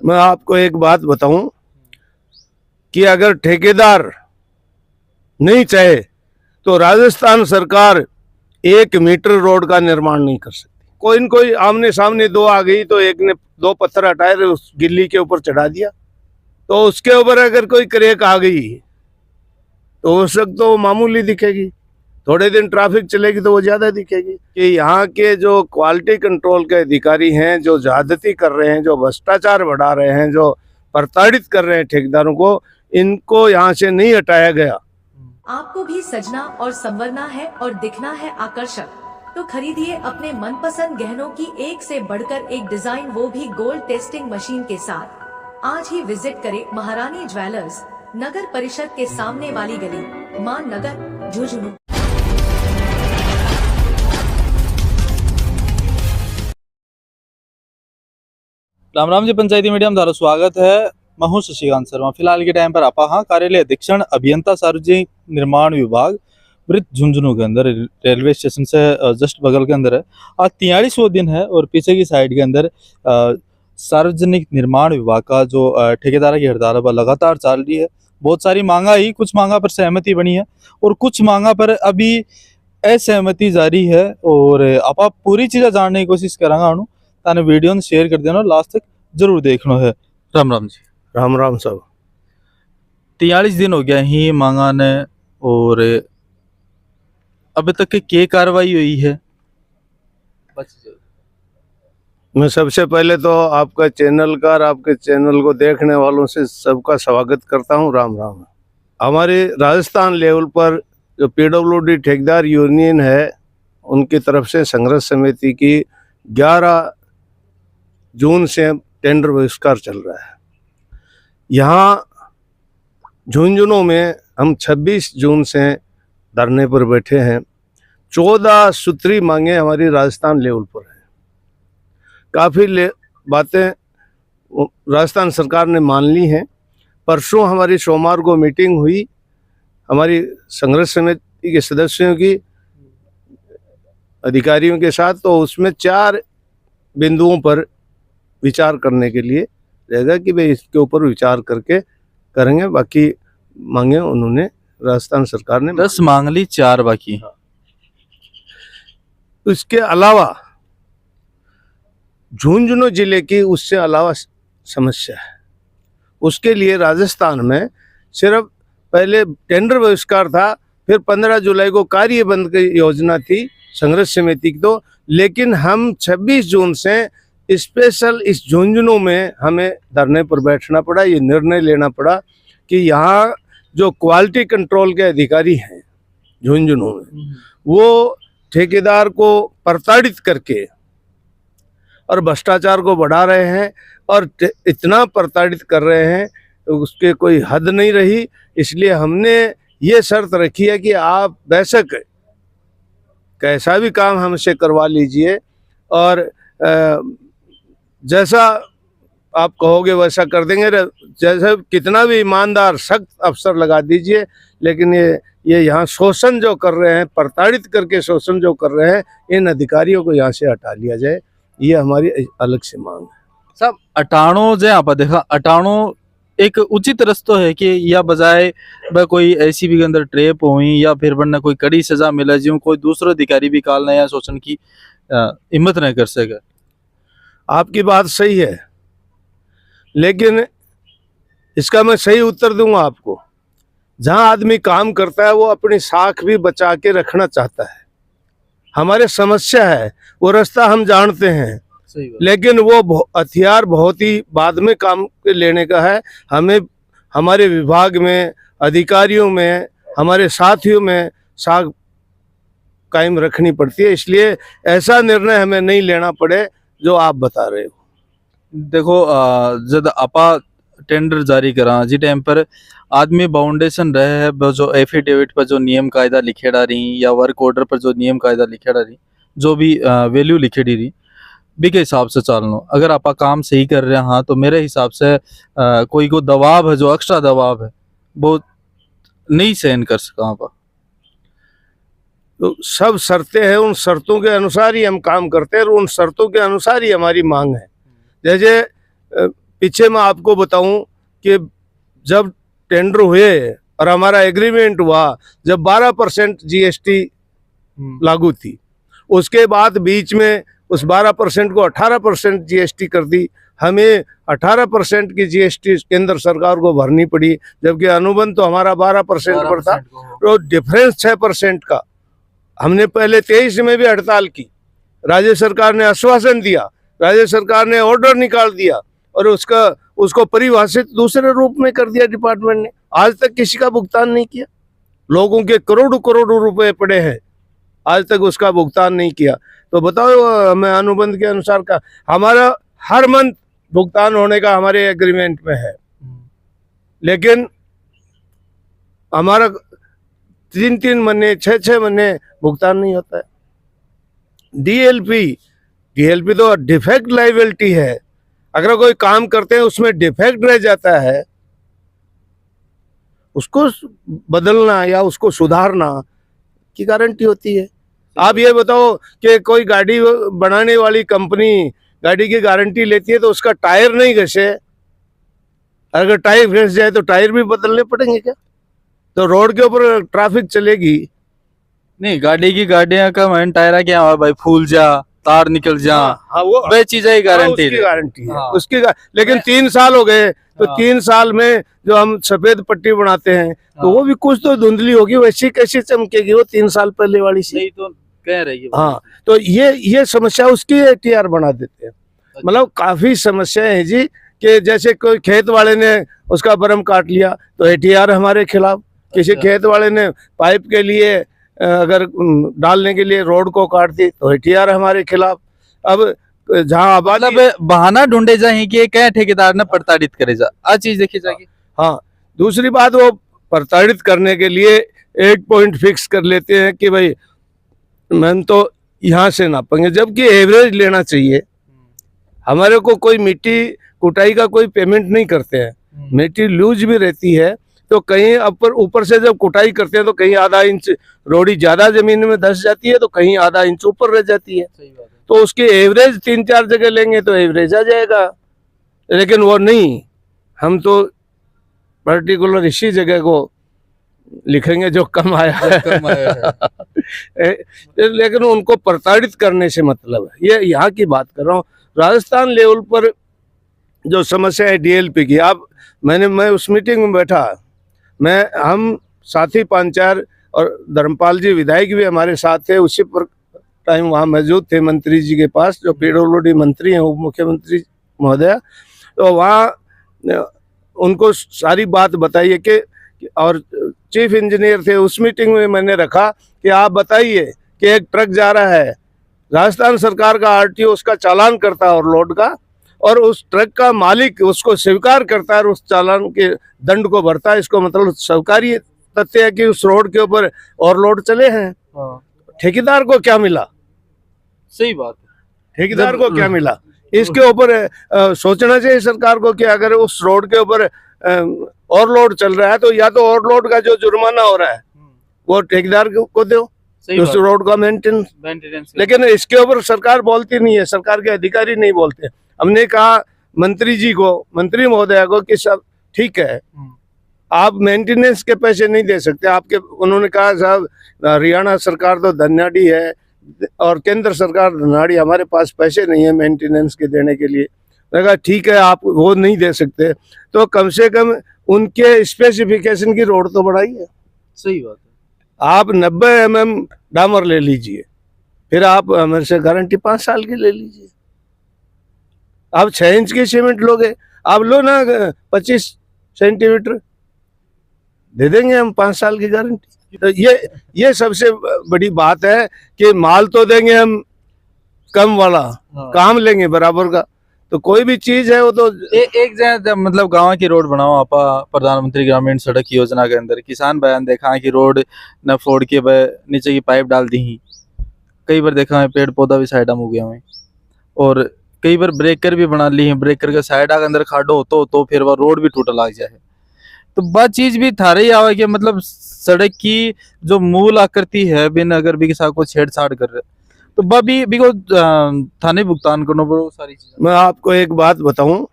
मैं आपको एक बात बताऊं कि अगर ठेकेदार नहीं चाहे तो राजस्थान सरकार 1 मीटर रोड का निर्माण नहीं कर सकती। कोई न कोई आमने सामने दो आ गई तो एक ने 2 पत्थर हटाए उस गिल्ली के ऊपर चढ़ा दिया, तो उसके ऊपर अगर कोई क्रेक आ गई तो उस वक्त तो मामूली दिखेगी, थोड़े दिन ट्रैफिक चलेगी तो वो ज्यादा दिखेगी। कि यहाँ के जो क्वालिटी कंट्रोल के अधिकारी हैं, जो ज्यादती कर रहे हैं, जो भ्रष्टाचार बढ़ा रहे हैं, जो प्रताड़ित कर रहे हैं ठेकेदारों को, इनको यहाँ से नहीं हटाया गया। आपको भी सजना और संवरना है और दिखना है आकर्षक, तो खरीदिए अपने मनपसंद गहनों की एक से बढ़कर एक डिजाइन, वो भी गोल्ड टेस्टिंग मशीन के साथ। आज ही विजिट करें महारानी ज्वेलर्स, नगर परिषद के सामने वाली गली, मान नगर, झुंझुनू। राम राम जी, पंचायती मीडिया में थारा स्वागत है। मैं हूं शशिकांत शर्मा। फिलहाल के टाइम पर आपा हाँ कार्यालय अधीक्षण अभियंता सार्वजनिक निर्माण विभाग वृत्त झुंझुनू के अंदर रेलवे स्टेशन से जस्ट बगल के अंदर है। आज 43वां दिन है और पीछे की साइड के अंदर सार्वजनिक निर्माण विभाग का जो ठेकेदार की हड़ताल है वह लगातार चल रही है। बहुत सारी मांगा ही, कुछ मांगा पर सहमति बनी है और कुछ मांगा पर अभी असहमति जारी है। और आपा पूरी चीज़ें जानने की कोशिश करांगा ताने वीडियो ने शेयर कर देना, लास्ट तक जरूर देखना है। राम राम जी। राम राम साहब। 43 दिन हो गया ही मांगा ने और अभी तक की कार्रवाई हुई है? मैं सबसे पहले तो आपका चैनल का और आपके चैनल को देखने वालों से सबका स्वागत करता हूं। राम राम। हमारे राजस्थान लेवल पर जो पीडब्ल्यूडी ठेकेदार यूनियन है, उनकी तरफ से संघर्ष समिति की 11 जून से टेंडर बहिष्कार चल रहा है। यहाँ झुंझुनू में हम 26 जून से धरने पर बैठे हैं। 14 सूत्री मांगे हमारी राजस्थान लेवल पर है। काफ़ी बातें राजस्थान सरकार ने मान ली हैं। परसों हमारी सोमवार को मीटिंग हुई हमारी संघर्ष समिति के सदस्यों की, अधिकारियों के साथ, तो उसमें 4 बिंदुओं पर विचार करने के लिए रहेगा कि भाई इसके ऊपर विचार करके करेंगे। बाकी मांगे उन्होंने राजस्थान सरकार ने 10 मांग ली, 4 बाकी। इसके अलावा झुंझुनू जिले की उससे अलावा समस्या है। उसके लिए राजस्थान में सिर्फ पहले टेंडर बहिष्कार था, फिर 15 जुलाई को कार्य बंद की योजना थी संघर्ष समिति की, तो लेकिन हम 26 जून से स्पेशल इस झुंझुनू में हमें धरने पर बैठना पड़ा। ये निर्णय लेना पड़ा कि यहाँ जो क्वालिटी कंट्रोल के अधिकारी हैं झुंझुनू में, वो ठेकेदार को प्रताड़ित करके और भ्रष्टाचार को बढ़ा रहे हैं और इतना प्रताड़ित कर रहे हैं उसके कोई हद नहीं रही। इसलिए हमने ये शर्त रखी है कि आप बेशक कैसा भी काम हमसे करवा लीजिए और जैसा आप कहोगे वैसा कर देंगे। जैसे कितना भी ईमानदार सख्त अफसर लगा दीजिए, लेकिन ये यहाँ शोषण जो कर रहे हैं, प्रताड़ित करके शोषण जो कर रहे हैं, इन अधिकारियों को यहाँ से हटा लिया जाए। ये हमारी अलग से मांग है। सब 98 जो आप देखा 98 एक उचित रस्तो है कि या बजाय कोई ऐसी भी अंदर ट्रेप हुई या फिर वरना कोई कड़ी सजा मिले जो कोई दूसरा अधिकारी भी काल या शोषण की हिम्मत नहीं कर सके। आपकी बात सही है, लेकिन इसका मैं सही उत्तर दूंगा आपको। जहां आदमी काम करता है वो अपनी साख भी बचा के रखना चाहता है। हमारे समस्या है, वो रास्ता हम जानते हैं, लेकिन वो हथियार बहुत ही बाद में काम लेने का है। हमें हमारे विभाग में, अधिकारियों में, हमारे साथियों में साख कायम रखनी पड़ती है। इसलिए ऐसा निर्णय हमें नहीं लेना पड़े जो आप बता रहे हो। देखो जब आपा टेंडर जारी करा जी टाइम पर आदमी बाउंडेशन रहे है, जो एफिडेविट पर जो नियम कायदा लिखे रही या वर्क ऑर्डर पर जो नियम कायदा लिखे रही, जो भी वैल्यू लिखे रही भी के हिसाब से चलना। अगर आप काम सही कर रहे हैं हाँ, तो मेरे हिसाब से कोई को दबाव है, जो एक्स्ट्रा दबाव है वो नहीं सहन कर सका। आप तो सब शर्तें हैं, उन शर्तों के अनुसार ही हम काम करते हैं और उन शर्तों के अनुसार ही हमारी मांग है। जैसे पीछे मैं आपको बताऊं कि जब टेंडर हुए और हमारा एग्रीमेंट हुआ, जब 12% जीएसटी लागू थी, उसके बाद बीच में उस 12% को 18% जीएसटी कर दी। हमें 18% की जीएसटी केंद्र सरकार को भरनी पड़ी, जबकि अनुबंध तो हमारा 12% पर था। तो डिफरेंस 6% का। हमने पहले 23 में भी हड़ताल की, राज्य सरकार ने आश्वासन दिया, राज्य सरकार ने ऑर्डर निकाल दिया और उसको परिभाषित दूसरे रूप में कर दिया डिपार्टमेंट ने। आज तक किसी का भुगतान नहीं किया। लोगों के करोड़ों करोड़ों रुपए पड़े हैं, आज तक उसका भुगतान नहीं किया। तो बताओ, हमें अनुबंध के अनुसार का हमारा हर मंथ भुगतान होने का हमारे एग्रीमेंट में है, लेकिन हमारा 3-3 महीने 6-6 महीने भुगतान नहीं होता है। डीएलपी तो डिफेक्ट लायबिलिटी है। अगर कोई काम करते हैं उसमें डिफेक्ट रह जाता है, उसको बदलना या उसको सुधारना की गारंटी होती है। आप ये बताओ कि कोई गाड़ी बनाने वाली कंपनी गाड़ी की गारंटी लेती है तो उसका टायर नहीं घसे, अगर टायर घस जाए तो टायर भी बदलने पड़ेंगे क्या? तो रोड के ऊपर ट्रैफिक चलेगी नहीं? गाड़ियां का मैंने टायरा क्या हुआ भाई, फूल जा, तार निकल जा, हाँ वो वह चीजें ही गारंटी उसकी गारंटी है, हाँ। लेकिन 3 साल हो गए तो हाँ। 3 साल में जो हम सफेद पट्टी बनाते हैं तो हाँ। वो भी कुछ तो धुंधली होगी, वैसी कैसी चमकेगी वो 3 साल पहले वाली सी। नहीं तो कह रही है। हाँ, तो ये समस्या उसकी एटीआर बना देते हैं। मतलब काफी समस्याएं हैं जी, कि जैसे कोई खेत वाले ने उसका बरम काट लिया तो एटीआर हमारे खिलाफ। किसी अच्छा। खेत वाले ने पाइप के लिए अगर डालने के लिए रोड को काट दी तो एटीआर हमारे खिलाफ। अब जहाँ आबादी मतलब बहाना ढूंढे जाए कि क्या ठेकेदार ने प्रताड़ित करे जा, आ चीज देखी जाएगी। हाँ, दूसरी बात, वो प्रताड़ित करने के लिए एक पॉइंट फिक्स कर लेते हैं कि भाई मैंने तो यहाँ से नापेंगे, जबकि एवरेज लेना चाहिए। हमारे को कोई मिट्टी कुटाई का कोई पेमेंट नहीं करते हैं, मिट्टी लूज भी रहती है तो कहीं ऊपर से जब कुटाई करते हैं तो कहीं आधा इंच रोड़ी ज्यादा जमीन में धंस जाती है तो कहीं आधा इंच ऊपर रह जाती है। सही बात है। तो उसकी एवरेज 3-4 जगह लेंगे तो एवरेज आ जाएगा, लेकिन वो नहीं, हम तो पर्टिकुलर इसी जगह को लिखेंगे जो कम आया है। लेकिन उनको प्रताड़ित करने से मतलब है, ये यहाँ की बात कर रहा हूँ। राजस्थान लेवल पर जो समस्या है डीएलपी की, मैं उस मीटिंग में बैठा, हम साथी पांचार और धर्मपाल जी विधायक भी हमारे साथ थे, उसी पर टाइम वहाँ मौजूद थे मंत्री जी के पास, जो पीडब्ल्यूडी मंत्री हैं, उप मुख्यमंत्री महोदय। तो वहाँ उनको सारी बात बताइए कि, और चीफ इंजीनियर थे उस मीटिंग में, मैंने रखा कि आप बताइए कि एक ट्रक जा रहा है, राजस्थान सरकार का आरटीओ उसका चालान करता है और लोड का, और उस ट्रक का मालिक उसको स्वीकार करता है और उस चालान के दंड को भरता है। इसको मतलब स्वीकार्य तथ्य है कि उस रोड के ऊपर ओवरलोड चले हैं। ठेकेदार को क्या मिला? सही बात है। ठेकेदार को क्या मिला? इसके ऊपर सोचना चाहिए सरकार को कि अगर उस रोड के ऊपर ओवरलोड चल रहा है तो या तो ओवरलोड का जो जुर्माना हो रहा है वो ठेकेदार को दो, उस रोड का मेंटेनेंस। लेकिन इसके ऊपर सरकार बोलती नहीं है, सरकार के अधिकारी नहीं बोलते। हमने कहा मंत्री जी को, मंत्री महोदया को कि सब ठीक है, आप मेंटेनेंस के पैसे नहीं दे सकते आपके। उन्होंने कहा साहब हरियाणा सरकार तो धनाढ़ी है और केंद्र सरकार धनाढ़ी, हमारे पास पैसे नहीं है मेंटेनेंस के देने के लिए। मैंने कहा ठीक है, आप वो नहीं दे सकते तो कम से कम उनके स्पेसिफिकेशन की रोड तो बढ़ाइए। सही बात है। आप 90 mm डामर ले लीजिए, फिर आप हमारे से गारंटी 5 साल की ले लीजिए। आप 6 इंच की सीमेंट लोगे, आप लो ना 25 सेंटीमीटर, दे देंगे हम 5 साल की गारंटी। तो ये सबसे बड़ी बात है कि माल तो देंगे हम कम वाला, काम लेंगे बराबर का। तो कोई भी चीज है वो तो एक जगह मतलब गांव की रोड बनाओ आपा, प्रधानमंत्री ग्रामीण सड़क योजना के अंदर किसान बयान देखा है कि रोड न फोड़ के नीचे की पाइप डाल दी ही। कई बार देखा है पेड़ पौधा भी साइड हो गया है, और कई बार ब्रेकर भी बना ली है, ब्रेकर के साइड के अंदर खाडो हो तो फिर वह रोड भी टूट लग जाए। तो बात चीज भी थारे ही आवा कि मतलब सड़क की जो मूल आकृति है बिन अगर भी किसी को छेड़छाड़ कर रहे तो बिको थाने भुगतान करना पड़ो सारी चीजें। मैं आपको एक बात बताऊं,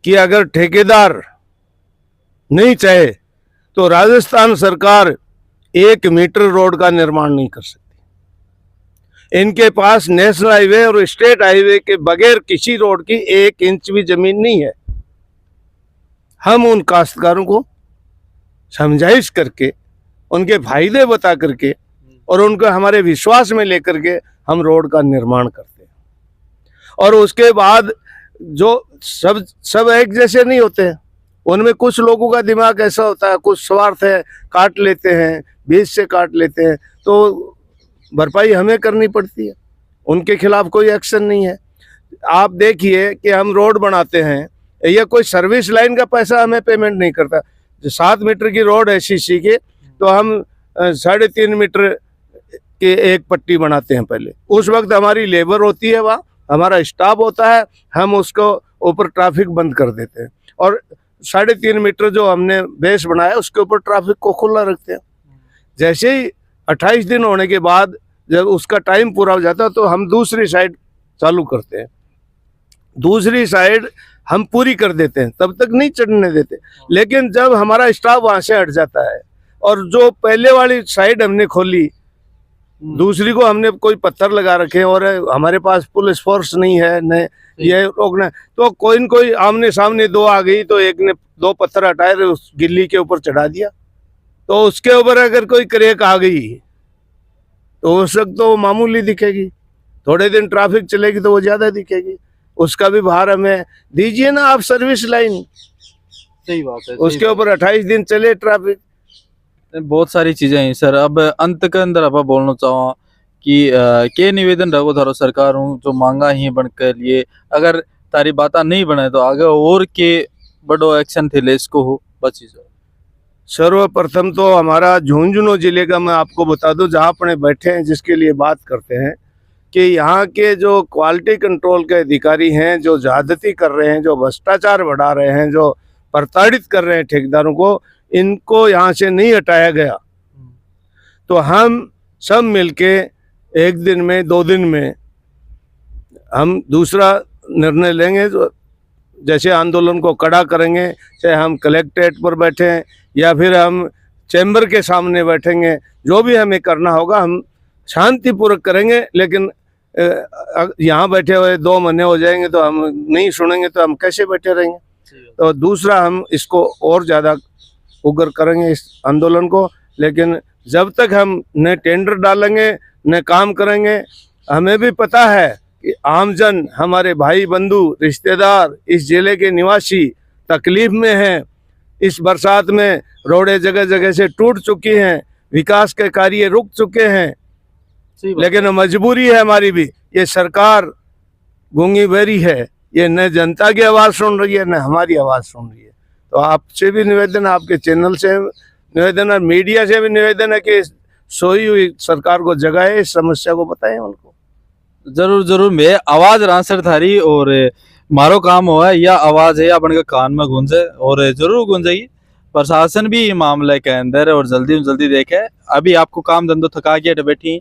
कि अगर ठेकेदार नहीं चाहे तो राजस्थान सरकार 1 मीटर रोड का निर्माण नहीं कर सकती। इनके पास नेशनल हाईवे और स्टेट हाईवे के बगैर किसी रोड की 1 इंच भी जमीन नहीं है। हम उन काश्तकारों को समझाइश करके, उनके फायदे बता करके और उनको हमारे विश्वास में लेकर के हम रोड का निर्माण करते हैं। और उसके बाद जो सब एक जैसे नहीं होते हैं, उनमें कुछ लोगों का दिमाग ऐसा होता है, कुछ स्वार्थ है, काट लेते हैं, बीच से काट लेते हैं, तो भरपाई हमें करनी पड़ती है। उनके खिलाफ कोई एक्शन नहीं है। आप देखिए कि हम रोड बनाते हैं, ये कोई सर्विस लाइन का पैसा हमें पेमेंट नहीं करता। जो 7 मीटर की रोड है सीसी की, तो हम 3.5 मीटर की एक पट्टी बनाते हैं पहले। उस वक्त हमारी लेबर होती है, वहाँ हमारा स्टाफ होता है, हम उसको ऊपर ट्रैफिक बंद कर देते हैं और 3.5 मीटर जो हमने बेस बनाया उसके ऊपर ट्रैफिक को खुला रखते हैं। जैसे ही 28 दिन होने के बाद जब उसका टाइम पूरा हो जाता है तो हम दूसरी साइड चालू करते हैं। दूसरी साइड हम पूरी कर देते हैं, तब तक नहीं चढ़ने देते। लेकिन जब हमारा स्टाफ वहाँ से हट जाता है और जो पहले वाली साइड हमने खोली, दूसरी को हमने कोई पत्थर लगा रखे और हमारे पास पुलिस फोर्स नहीं है, न ये रोकना, तो कोई न कोई आमने सामने 2 आ गई तो एक ने 2 पत्थर हटाए उस गिल्ली के ऊपर चढ़ा दिया। तो उसके ऊपर अगर कोई क्रेक आ गई तो उस वक्त तो मामूली दिखेगी, थोड़े दिन ट्रैफिक चलेगी तो वो ज्यादा दिखेगी। उसका भी भार हमें दीजिए ना आप, सर्विस लाइन सही बात है। उसके ऊपर 28 दिन चले ट्रैफिक। बहुत सारी चीजें हैं सर। अब अंत के अंदर आप बोलना चाहो कि के निवेदन रखो थारो सरकार हूँ जो मांगा ही बन के लिए, अगर तारी बात नहीं बने तो आगे और के बड़ो एक्शन थे ले इसको हो बची सर। सर्वप्रथम तो हमारा झुंझुनू जिले का मैं आपको बता दूं, जहाँ अपने बैठे हैं, जिसके लिए बात करते हैं, कि यहाँ के जो क्वालिटी कंट्रोल के अधिकारी हैं, जो ज्यादती कर रहे हैं, जो भ्रष्टाचार बढ़ा रहे हैं, जो प्रताड़ित कर रहे हैं ठेकेदारों को, इनको यहाँ से नहीं हटाया गया तो हम सब मिलके 1 दिन में 2 दिन में हम दूसरा निर्णय लेंगे। जैसे आंदोलन को कड़ा करेंगे, चाहे हम कलेक्ट्रेट पर बैठे हैं या फिर हम चैम्बर के सामने बैठेंगे, जो भी हमें करना होगा हम शांतिपूर्वक करेंगे। लेकिन यहाँ बैठे हुए 2 महीने हो जाएंगे तो हम नहीं सुनेंगे तो हम कैसे बैठे रहेंगे। तो दूसरा हम इसको और ज़्यादा उग्र करेंगे इस आंदोलन को। लेकिन जब तक हम न टेंडर डालेंगे न काम करेंगे, हमें भी पता है कि आमजन, हमारे भाई बंधु रिश्तेदार, इस जिले के निवासी तकलीफ में हैं। इस बरसात में रोडें जगह जगह से टूट चुकी हैं, विकास के कार्य रुक चुके हैं, लेकिन मजबूरी है हमारी भी। ये सरकार गूंगी बहरी है, ये न जनता की आवाज़ सुन रही है न हमारी आवाज़ सुन रही है। तो आपसे भी निवेदन, आपके चैनल से निवेदन और मीडिया से भी निवेदन है कि सोई हुई सरकार को जगाए, इस समस्या को बताएं उनको। जरूर जरूर, मैं आवाज रासर थारी और मारो काम हुआ है, या आवाज है अपन के कान में गूंजे और जरूर गूंजेगी। प्रशासन भी मामले के अंदर और जल्दी देखे। अभी आपको काम धंधो थका के बैठी,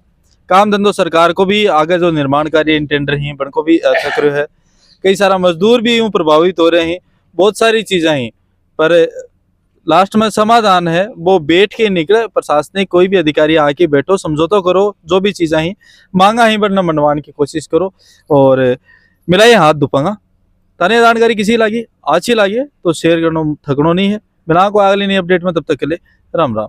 काम धंधो सरकार को भी आगे जो निर्माण कार्य इन टेंडर ही बन को भी थक रहे है। कई सारा मजदूर भी यूं प्रभावित हो रहे हैं, बहुत सारी चीजें हैं, पर लास्ट में समाधान है वो बैठ के निकले। प्रशासनिक कोई भी अधिकारी आके बैठो, समझौता करो, जो भी चीजें ही मांगा ही बढ़ना मनवाने की कोशिश करो और मिलाइए हाथ दुपांगा। ताने जानकारी किसी लागी अच्छी लागी तो शेयर करना थकनो नहीं है। मिला को अगली नई अपडेट में, तब तक के लिए राम राम।